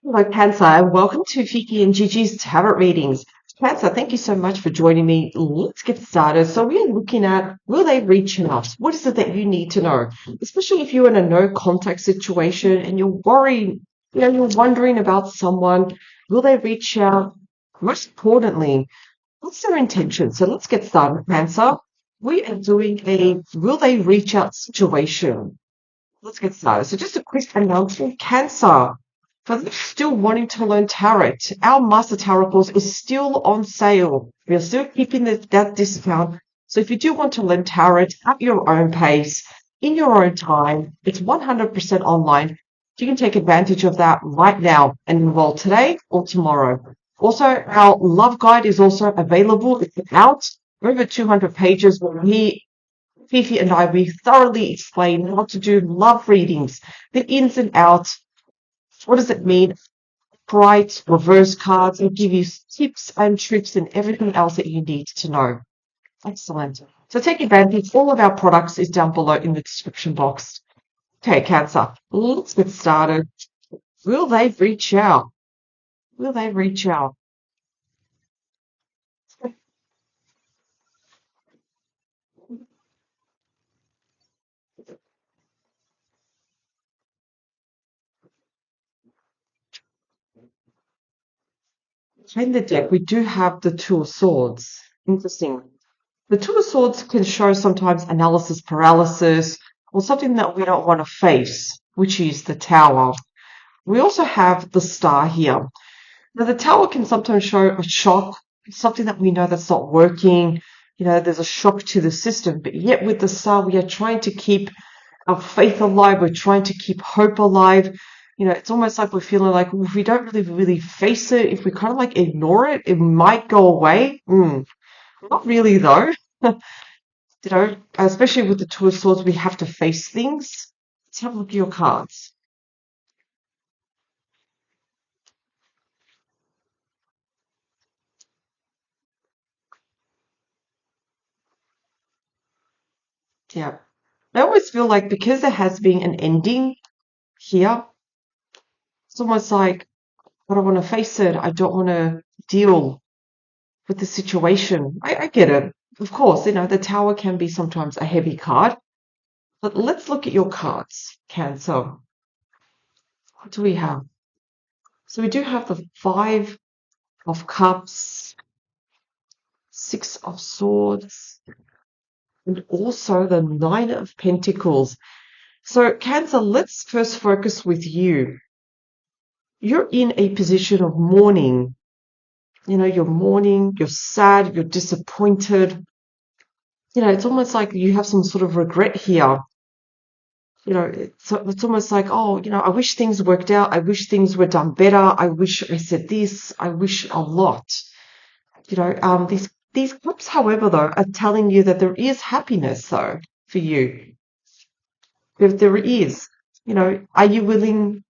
Hello, Cancer, and welcome to Fiki and Gigi's Tarot Readings. Cancer, thank you so much for joining me. Let's get started. So we are looking at, will they reach out? What is it that you need to know? Especially if you're in a no contact situation and you're worried, you're wondering about someone. Will they reach out? Most importantly, what's their intention? So let's get started, Cancer. We are doing a will they reach out situation. Let's get started. So just a quick announcement. Cancer. For those still wanting to learn tarot, our Master Tarot course is still on sale. We are still keeping that discount. So if you do want to learn tarot at your own pace, in your own time, it's 100% online. You can take advantage of that right now and enroll today or tomorrow. Also, our love guide is also available. It's out over 200 pages where Fifi and I, we thoroughly explain how to do love readings, the ins and outs. What does it mean? Bright, reverse cards, and give you tips and tricks and everything else that you need to know. Excellent. So take advantage. All of our products is down below in the description box. Okay, Cancer, let's get started. Will they reach out? Will they reach out? In the deck, we do have the Two of Swords. Interesting. The Two of Swords can show sometimes analysis paralysis or something that we don't want to face, which is the Tower. We also have the Star here. Now, the Tower can sometimes show a shock, something that we know that's not working. There's a shock to the system, but yet with the Star, we are trying to keep our faith alive. We're trying to keep hope alive. It's almost like we're feeling like if we don't really face it, if we kind of like ignore it, it might go away. Not really though. Especially with the Two of Swords, we have to face things. Let's have a look at your cards. Yeah. I always feel like because there has been an ending here, it's almost like I don't want to face it. I don't want to deal with the situation. I get it. Of course, the Tower can be sometimes a heavy card. But let's look at your cards, Cancer. What do we have? So we do have the Five of Cups, Six of Swords, and also the Nine of Pentacles. So, Cancer, let's first focus with you. You're in a position of mourning. You're mourning, you're sad, you're disappointed. It's almost like you have some sort of regret here. It's almost like, oh, I wish things worked out. I wish things were done better. I wish I said this. I wish a lot. These cups, however, though, are telling you that there is happiness, though, for you. There is. Are you willing?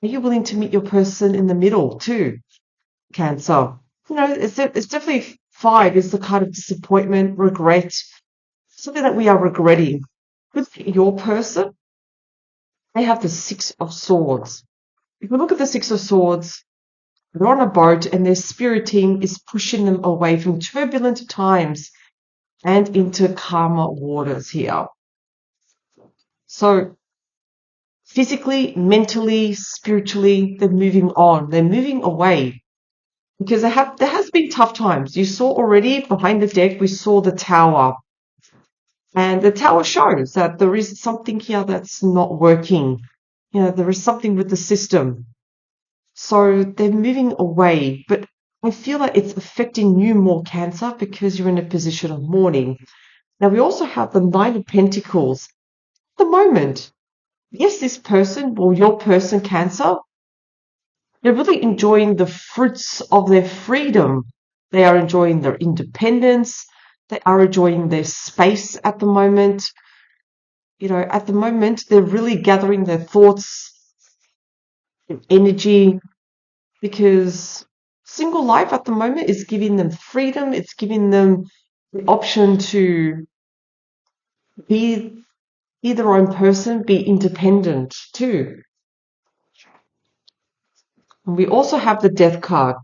Are you willing to meet your person in the middle too, Cancer? It's definitely five is the kind of disappointment, regret, something that we are regretting. With your person, they have the Six of Swords. If we look at the Six of Swords, they're on a boat and their spirit team is pushing them away from turbulent times and into calmer waters here. So physically, mentally, spiritually, they're moving on. They're moving away because there has been tough times. You saw already behind the deck, we saw the Tower. And the Tower shows that there is something here that's not working. There is something with the system. So they're moving away, but I feel like it's affecting you more, Cancer, because you're in a position of mourning. Now, we also have the Nine of Pentacles. At the moment, yes, this person, or your person, Cancer, they're really enjoying the fruits of their freedom. They are enjoying their independence. They are enjoying their space at the moment. At the moment, they're really gathering their thoughts, their energy, because single life at the moment is giving them freedom. It's giving them the option to be their own person, be independent too. And we also have the death card.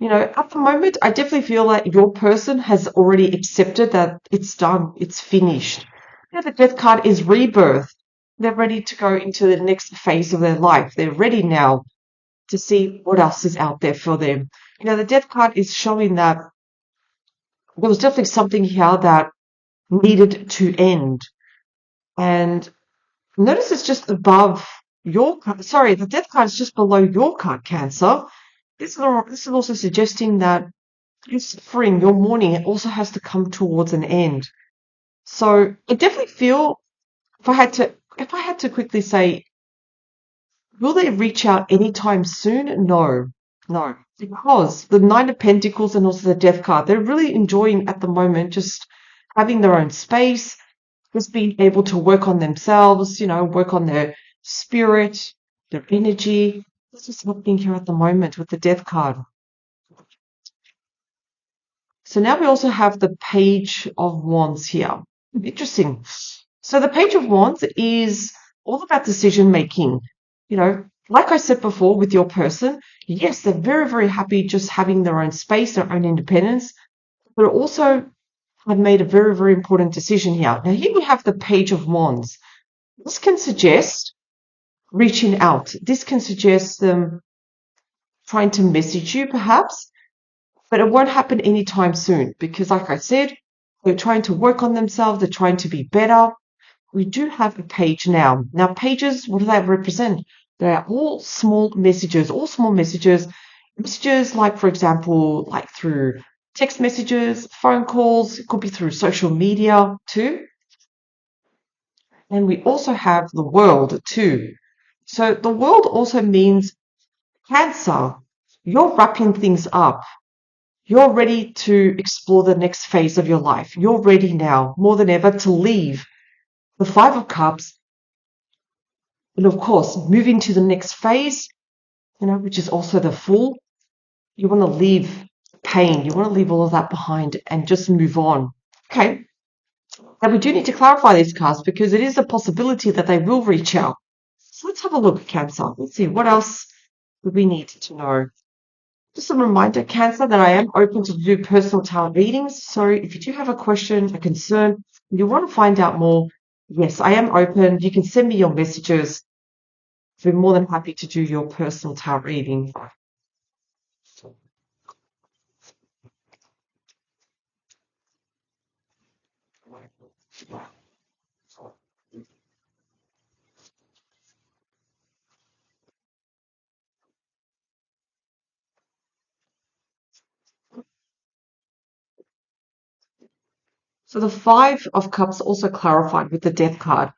At the moment, I definitely feel like your person has already accepted that it's done, it's finished. The death card is rebirth. They're ready to go into the next phase of their life. They're ready now to see what else is out there for them. The death card is showing that there was definitely something here that needed to end. And notice it's just above your card. Sorry, the death card is just below your card, Cancer. This is also suggesting that your suffering, your mourning, it also has to come towards an end. So I definitely feel if I had to quickly say, will they reach out anytime soon? No, no, because the Nine of Pentacles and also the Death card, they're really enjoying at the moment just having their own space, just being able to work on themselves, work on their spirit, their energy. This is happening here at the moment with the Death card. So now we also have the Page of Wands here. Interesting. So the Page of Wands is all about decision making. Like I said before with your person, yes, they're very, very happy just having their own space, their own independence, but also have made a very, very important decision here. Now here we have the Page of Wands. This can suggest reaching out. This can suggest them trying to message you perhaps, but it won't happen anytime soon because like I said, they're trying to work on themselves. They're trying to be better. We do have a page now. Now, pages, what do they represent? They are all small messages, messages like, for example, like through text messages, phone calls. It could be through social media too. And we also have the world too. So the world also means Cancer. You're wrapping things up. You're ready to explore the next phase of your life. You're ready now, more than ever, to leave the Five of Cups and, of course, move into the next phase, which is also the Fool. You want to leave pain. You want to leave all of that behind and just move on. Okay. Now, we do need to clarify these cards because it is a possibility that they will reach out. So let's have a look at Cancer. Let's see, what else do we need to know? Just a reminder, Cancer, that I am open to do personal tarot readings. So if you do have a question, a concern, you want to find out more, yes, I am open. You can send me your messages. We're more than happy to do your personal tarot reading. So the Five of Cups also clarified with the Death card.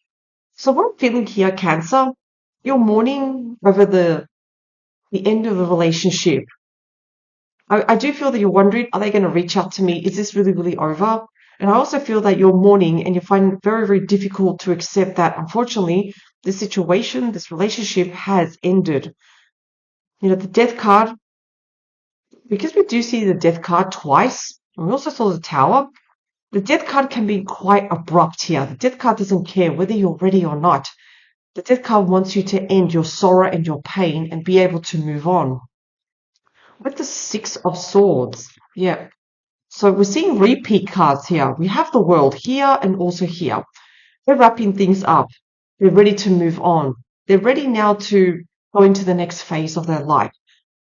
So what I'm feeling here, Cancer, you're mourning over the end of a relationship. I do feel that you're wondering, are they going to reach out to me? Is this really, really over? And I also feel that you're mourning and you find it very, very difficult to accept that, unfortunately, this situation, this relationship has ended. The Death card, because we do see the Death card twice, and we also saw the Tower, the Death card can be quite abrupt here. The Death card doesn't care whether you're ready or not. The Death card wants you to end your sorrow and your pain and be able to move on. With the Six of Swords, yeah. So we're seeing repeat cards here. We have the World here and also here. They're wrapping things up. They're ready to move on. They're ready now to go into the next phase of their life.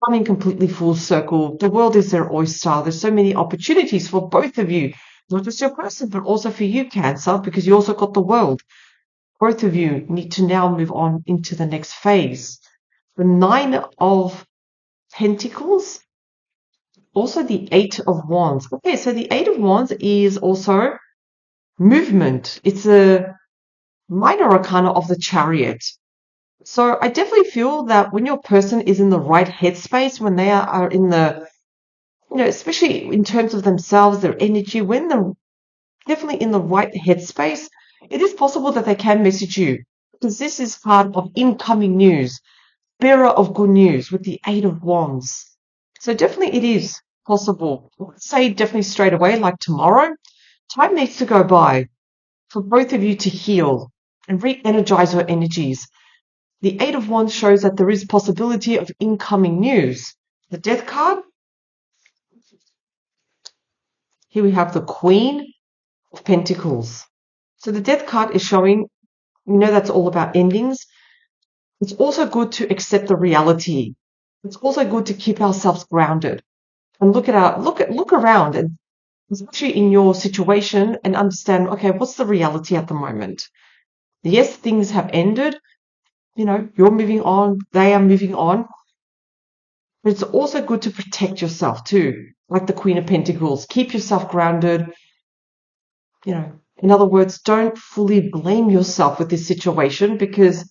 Coming completely full circle. The world is their oyster. There's so many opportunities for both of you. Not just your person, but also for you, Cancer, because you also got the world. Both of you need to now move on into the next phase. The Nine of Pentacles, also the Eight of Wands. Okay, so the Eight of Wands is also movement. It's a minor arcana of the Chariot. So I definitely feel that when your person is in the right headspace, when they are in the, especially in terms of themselves, their energy, when they're definitely in the right headspace, it is possible that they can message you because this is part of incoming news, bearer of good news with the Eight of Wands. So definitely it is possible. Say definitely straight away, like tomorrow, time needs to go by for both of you to heal and re-energize your energies. The Eight of Wands shows that there is possibility of incoming news. The Death card, here we have the Queen of Pentacles. So the Death card is showing, that's all about endings. It's also good to accept the reality. It's also good to keep ourselves grounded and look around, and especially in your situation, and understand, okay, what's the reality at the moment? Yes, things have ended. You're moving on, they are moving on. But it's also good to protect yourself too, like the Queen of Pentacles. Keep yourself grounded. In other words, don't fully blame yourself with this situation, because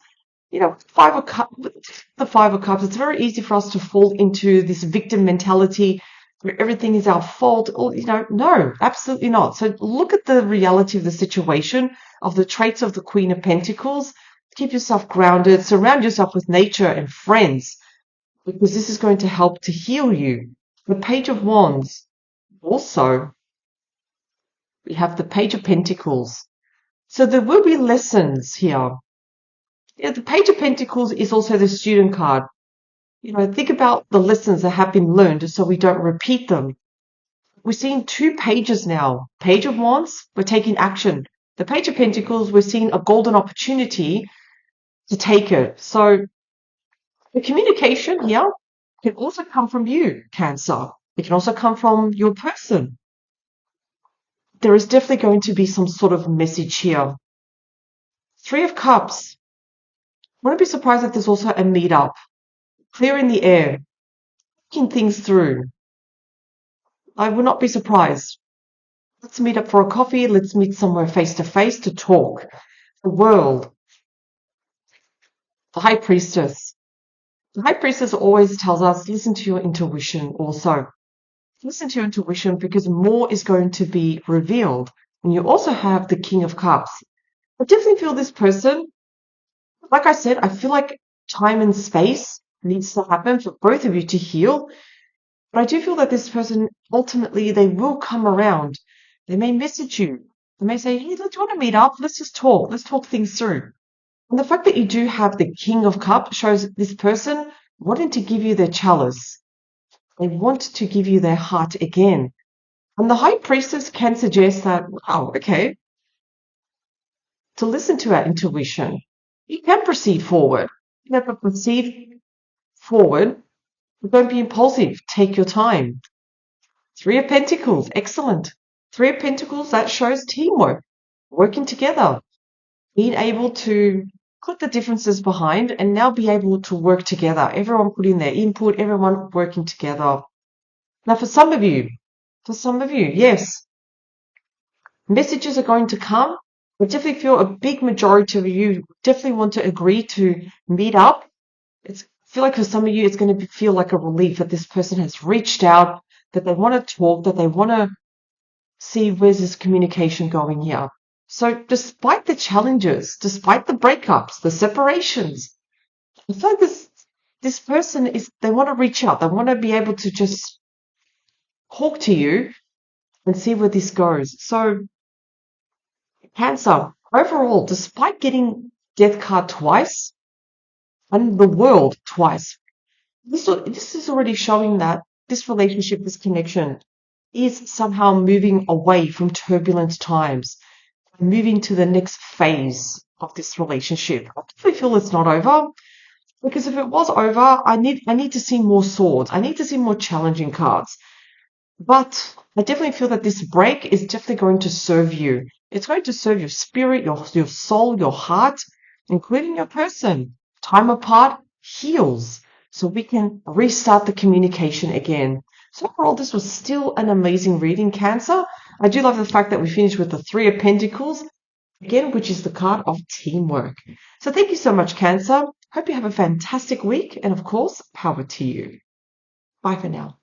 the Five of Cups, it's very easy for us to fall into this victim mentality where everything is our fault. Or, no, absolutely not. So look at the reality of the situation, of the traits of the Queen of Pentacles. Keep yourself grounded. Surround yourself with nature and friends, because this is going to help to heal you. The Page of Wands. Also, we have the Page of Pentacles. So there will be lessons here. The Page of Pentacles is also the student card. Think about the lessons that have been learned so we don't repeat them. We're seeing two pages now. Page of Wands, we're taking action. The Page of Pentacles, we're seeing a golden opportunity to take it. So the communication here can also come from you, Cancer. It can also come from your person. There is definitely going to be some sort of message here. Three of Cups. I wouldn't be surprised if there's also a meetup. Clearing the air. Thinking things through. I would not be surprised. Let's meet up for a coffee. Let's meet somewhere face to face to talk. The World. The High Priestess. The High Priestess always tells us, listen to your intuition also. Listen to your intuition, because more is going to be revealed. And you also have the King of Cups. I definitely feel this person, like I said, I feel like time and space needs to happen for both of you to heal. But I do feel that this person, ultimately, they will come around. They may message you. They may say, hey, do you want to meet up? Let's just talk. Let's talk things through. And the fact that you do have the King of Cups shows this person wanting to give you their chalice. They want to give you their heart again. And the High Priestess can suggest that, wow, okay, to listen to our intuition. You can proceed forward. Never proceed forward, but don't be impulsive. Take your time. Three of Pentacles, excellent. Three of Pentacles, that shows teamwork, working together, being able to put the differences behind and now be able to work together. Everyone putting their input, everyone working together. Now, for some of you, yes, messages are going to come. I definitely feel a big majority of you definitely want to agree to meet up. I feel like for some of you, it's going to feel like a relief that this person has reached out, that they want to talk, that they want to see where's this communication going here. So despite the challenges, despite the breakups, the separations, I feel like this person they want to reach out. They want to be able to just talk to you and see where this goes. So Cancer, overall, despite getting Death card twice and the World twice, this is already showing that this relationship, this connection, is somehow moving away from turbulent times, moving to the next phase of this relationship. I definitely feel it's not over, because if it was over, I need to see more swords. I need to see more challenging cards. But I definitely feel that this break is definitely going to serve you. It's going to serve your spirit, your soul, your heart, including your person. Time apart heals, so we can restart the communication again. So overall, this was still an amazing reading, Cancer. I do love the fact that we finished with the Three of Pentacles, again, which is the card of teamwork. So thank you so much, Cancer. Hope you have a fantastic week, and of course, power to you. Bye for now.